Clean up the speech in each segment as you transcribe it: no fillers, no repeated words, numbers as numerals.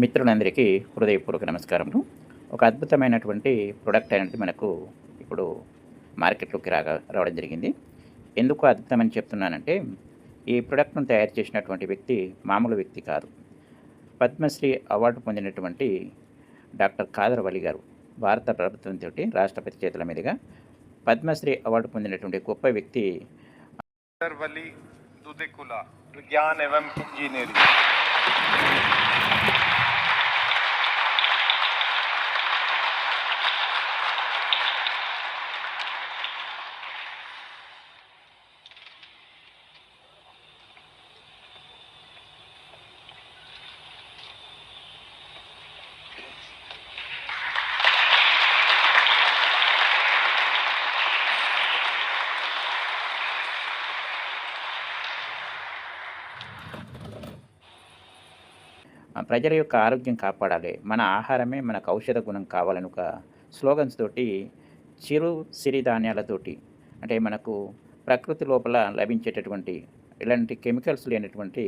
మిత్రులందరికీ హృదయపూర్వక నమస్కారములు. ఒక అద్భుతమైనటువంటి ప్రొడక్ట్ అనేది మనకు ఇప్పుడు మార్కెట్‌లోకి రావడం జరిగింది. ఎందుకు అద్భుతమని చెప్తున్నానంటే, ఈ ప్రొడక్ట్‌ను తయారు చేసినటువంటి వ్యక్తి మామూలు వ్యక్తి కాదు. పద్మశ్రీ అవార్డు పొందినటువంటి డాక్టర్ ఖాదర్ వలి గారు. భారత ప్రభుత్వంతోటి రాష్ట్రపతి చేతుల మీదుగా పద్మశ్రీ అవార్డు పొందినటువంటి గొప్ప వ్యక్తి. वली दुधेकुला विज्ञान एवं इंजीनियरिंग। ప్రజల యొక్క ఆరోగ్యం కాపాడాలి. మన ఆహారమే మనకు ఔషధ గుణం కావాలని ఒక స్లోగన్స్ తోటి చిరు సిరిధాన్యాలతోటి అంటే మనకు ప్రకృతి లోపల లభించేటటువంటి ఇలాంటి కెమికల్స్ లేనటువంటి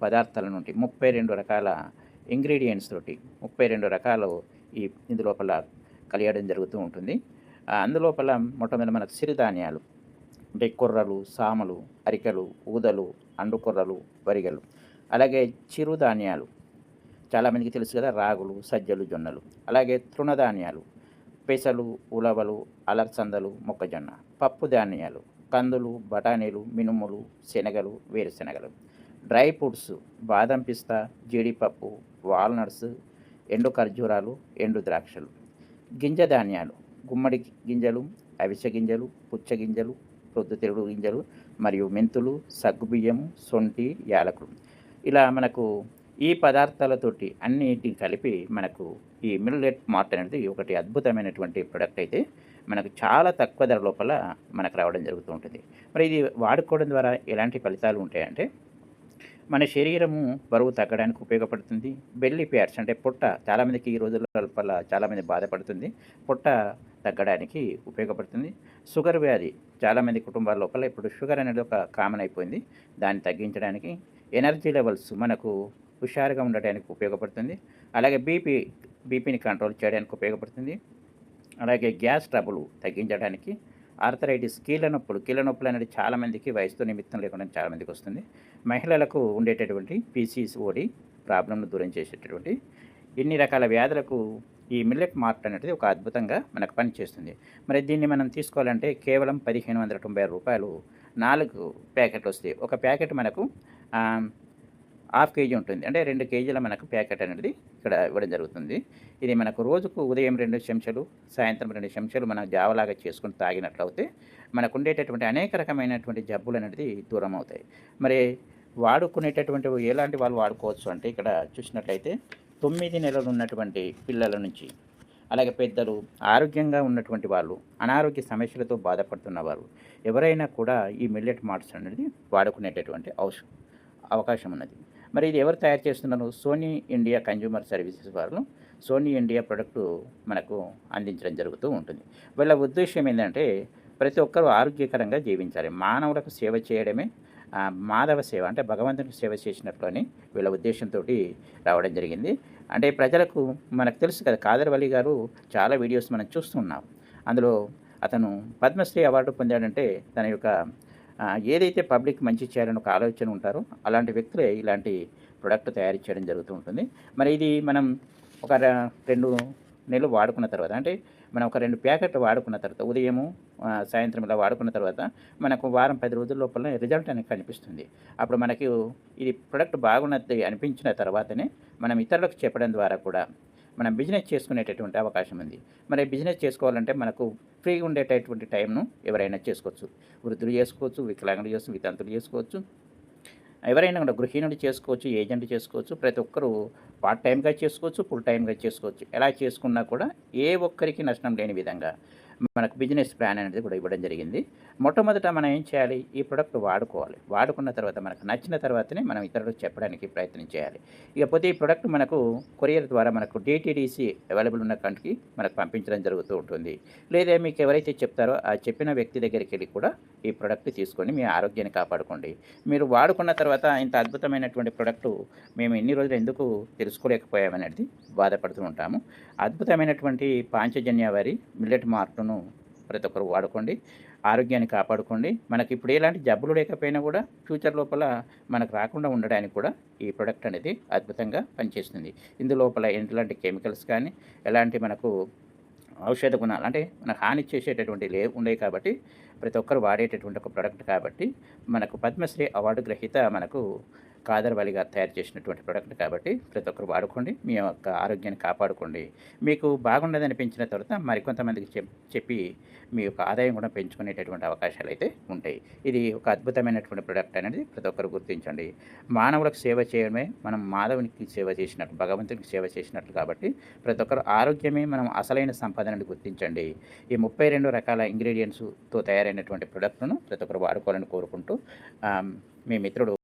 పదార్థాల నుండి 32 రకాల ఇంగ్రీడియెంట్స్ తోటి 32 రకాలు ఇందులోపల కలియడం జరుగుతూ ఉంటుంది. అందులోపల మొట్టమొదటి మనకు సిరిధాన్యాలు అంటే కొర్రలు, సామలు, అరికెలు, ఊదలు, అండుకొర్రలు, వరిగలు. అలాగే చిరుధాన్యాలు చాలామందికి తెలుసు కదా, రాగులు, సజ్జలు, జొన్నలు. అలాగే తృణధాన్యాలు పెసలు, ఉలవలు, అలసందలు, మొక్కజొన్న. పప్పు ధాన్యాలు కందులు, బఠానీలు, మినుములు, శనగలు, వేరుశెనగలు. డ్రై ఫ్రూట్స్ బాదం, పిస్తా, జీడిపప్పు, వాల్నట్స్, ఎండు ఖర్జూరాలు, ఎండు ద్రాక్షలు. గింజ ధాన్యాలు గుమ్మడి గింజలు, అవిసె గింజలు, పుచ్చ గింజలు, ప్రొద్దుతిరుగుడు గింజలు మరియు మెంతులు, సగ్గుబియ్యము, సొంఠి, యాలకులు. ఇలా మనకు ఈ పదార్థాలతోటి అన్నిటిని కలిపి మనకు ఈ మిల్లెట్ మార్ట్ అనేది ఒకటి అద్భుతమైనటువంటి ప్రొడక్ట్ అయితే మనకు చాలా తక్కువ ధర లోపల మనకు రావడం జరుగుతూ ఉంటుంది. మరి ఇది వాడుకోవడం ద్వారా ఎలాంటి ఫలితాలు ఉంటాయంటే, మన శరీరము బరువు తగ్గడానికి ఉపయోగపడుతుంది. బెల్లీ ఫ్యాట్స్ అంటే పొట్ట, చాలామందికి ఈ రోజుల లోపల చాలామంది బాధపడుతుంది, పొట్ట తగ్గడానికి ఉపయోగపడుతుంది. షుగర్ వ్యాధి చాలామంది కుటుంబాల లోపల ఇప్పుడు షుగర్ అనేది ఒక కామన్ అయిపోయింది. దాన్ని తగ్గించడానికి, ఎనర్జీ లెవెల్స్ మనకు హుషారుగా ఉండడానికి ఉపయోగపడుతుంది. అలాగే బీపీని కంట్రోల్ చేయడానికి ఉపయోగపడుతుంది. అలాగే గ్యాస్ ట్రబుల్ తగ్గించడానికి, ఆర్థరైటిస్ కీళ్ళ నొప్పులు అనేది చాలామందికి వయసుతో నిమిత్తం లేకుండా చాలామందికి వస్తుంది. మహిళలకు ఉండేటటువంటి పీసీఓడి ప్రాబ్లంను దూరం చేసేటటువంటి ఇన్ని రకాల వ్యాధులకు ఈ మిల్లెట్ మార్ట్ అనేది ఒక అద్భుతంగా మనకు పనిచేస్తుంది. మరి దీన్ని మనం తీసుకోవాలంటే కేవలం 1590 రూపాయలు 4 ప్యాకెట్లు వస్తాయి. ఒక ప్యాకెట్ మనకు ½ కేజీ ఉంటుంది. అంటే 2 కేజీల మనకు ప్యాకెట్ అనేది ఇక్కడ ఇవ్వడం జరుగుతుంది. ఇది మనకు రోజుకు ఉదయం 2 చెంచాలు, సాయంత్రం 2 చెంచాలు మనం జావలాగా చేసుకొని తాగినట్లయితే మనకు ఉండేటటువంటి అనేక రకమైనటువంటి జబ్బులు అనేది దూరం అవుతాయి. మరి వాడుకునేటటువంటి ఎలాంటి వాళ్ళు వాడుకోవచ్చు అంటే, ఇక్కడ చూసినట్లయితే 9 నెలలు ఉన్నటువంటి పిల్లల నుంచి, అలాగే పెద్దలు, ఆరోగ్యంగా ఉన్నటువంటి వాళ్ళు, అనారోగ్య సమస్యలతో బాధపడుతున్నవారు ఎవరైనా కూడా ఈ మిల్లెట్ మార్ట్స్ అనేది వాడుకునేటటువంటి అవకాశం ఉన్నది. మరి ఇది ఎవరు తయారు చేస్తున్నారు? సోనీ ఇండియా కన్జ్యూమర్ సర్వీసెస్ వారు సోనీ ఇండియా ప్రొడక్టు మనకు అందించడం జరుగుతూ ఉంటుంది. వీళ్ళ ఉద్దేశం ఏంటంటే, ప్రతి ఒక్కరూ ఆరోగ్యకరంగా జీవించాలి, మానవులకు సేవ చేయడమే మాధవ సేవ, అంటే భగవంతునికి సేవ చేసినట్లు అని వీళ్ళ ఉద్దేశంతో రావడం జరిగింది. అంటే ప్రజలకు మనకు తెలుసు కదా, ఖాదర్ వలి గారు చాలా వీడియోస్ మనం చూస్తున్నాం. అందులో అతను పద్మశ్రీ అవార్డు పొందాడంటే తన యొక్క ఏదైతే పబ్లిక్ మంచి చేయాలని ఒక ఆలోచన ఉంటారో అలాంటి వ్యక్తులే ఇలాంటి ప్రొడక్ట్ తయారు చేయడం జరుగుతూ ఉంటుంది. మరి ఇది మనం ఒక 2 నెలలు వాడుకున్న తర్వాత, అంటే మనం ఒక 2 ప్యాకెట్లు వాడుకున్న తర్వాత, ఉదయము సాయంత్రం ఇలా వాడుకున్న తర్వాత మనకు వారం 10 రోజుల లోపల రిజల్ట్ అనేది కనిపిస్తుంది. అప్పుడు మనకు ఇది ప్రొడక్ట్ బాగున్నది అనిపించిన తర్వాతనే మనం ఇతరులకు చెప్పడం ద్వారా కూడా మనం బిజినెస్ చేసుకునేటటువంటి అవకాశం ఉంది. మరి బిజినెస్ చేసుకోవాలంటే మనకు ఫ్రీగా ఉండేటటువంటి టైంను ఎవరైనా చేసుకోవచ్చు. వృద్ధులు చేసుకోవచ్చు, వికలాంగులు చేసుకోవచ్చు, వితంతులు చేసుకోవచ్చు, ఎవరైనా కూడా గృహిణులు చేసుకోవచ్చు, ఏజెంట్ చేసుకోవచ్చు. ప్రతి ఒక్కరూ పార్ట్ టైంగా చేసుకోవచ్చు, ఫుల్ టైంగా చేసుకోవచ్చు. ఎలా చేసుకున్నా కూడా ఏ ఒక్కరికి నష్టం లేని విధంగా మనకు బిజినెస్ ప్లాన్ అనేది కూడా ఇవ్వడం జరిగింది. మొట్టమొదట మనం ఏం చేయాలి? ఈ ప్రొడక్ట్ వాడుకోవాలి. వాడుకున్న తర్వాత మనకు నచ్చిన తర్వాతనే మనం ఇతరులకు చెప్పడానికి ప్రయత్నం చేయాలి. ఇకపోతే ఈ ప్రొడక్ట్ మనకు కొరియర్ ద్వారా మనకు డీటీడీసీ అవైలబుల్ ఉన్న కంట్రీకి మనకు పంపించడం జరుగుతూ ఉంటుంది. లేదా మీకు ఎవరైతే చెప్తారో ఆ చెప్పిన వ్యక్తి దగ్గరికెళ్ళి కూడా ఈ ప్రొడక్ట్ తీసుకొని మీ ఆరోగ్యాన్ని కాపాడుకోండి. మీరు వాడుకున్న తర్వాత ఇంత అద్భుతమైనటువంటి ప్రొడక్టు మేము ఇన్ని రోజులు ఎందుకు తెలుసుకోలేకపోయామనేది బాధపడుతూ ఉంటాము. అద్భుతమైనటువంటి పాంచజన్య వారి మిల్లెట్ మార్ట్‌ను ప్రతి ఒక్కరు వాడుకోండి. ఆరోగ్యాన్ని కాపాడుకోండి. మనకి ఇప్పుడు ఎలాంటి జబ్బులు లేకపోయినా కూడా ఫ్యూచర్ లోపల మనకు రాకుండా ఉండడానికి కూడా ఈ ప్రొడక్ట్ అనేది అద్భుతంగా పనిచేస్తుంది. ఇందులోపల ఎలాంటి కెమికల్స్ కానీ, ఎలాంటి మనకు ఔషధ గుణాలు అంటే మనకు హాని చేసేటటువంటివి ఉండవు కాబట్టి ప్రతి ఒక్కరు వాడేటటువంటి ఒక ప్రొడక్ట్ కాబట్టి మనకు పద్మశ్రీ అవార్డు గ్రహీత మనకు కాదర్‌వలి గారు తయారు చేసినటువంటి ప్రొడక్ట్ కాబట్టి ప్రతి ఒక్కరు వాడుకోండి. మీ యొక్క ఆరోగ్యాన్ని కాపాడుకోండి. మీకు బాగున్నదనిపించిన తర్వాత మరికొంతమందికి చెప్పి మీ యొక్క ఆదాయం కూడా పెంచుకునేటటువంటి అవకాశాలైతే ఉంటాయి. ఇది ఒక అద్భుతమైనటువంటి ప్రొడక్ట్ అనేది ప్రతి ఒక్కరు గుర్తించండి. మానవులకు సేవ చేయడమే మనం మాధవునికి సేవ చేసినట్టు, భగవంతునికి సేవ చేసినట్లు కాబట్టి ప్రతి ఒక్కరు ఆరోగ్యమే మనం అసలైన సంపదనని గుర్తించండి. ఈ 32 రకాల ఇంగ్రీడియెంట్స్‌తో తయారైనటువంటి ప్రొడక్ట్‌ను ప్రతి ఒక్కరు వాడుకోవాలని కోరుకుంటూ మీ మిత్రుడు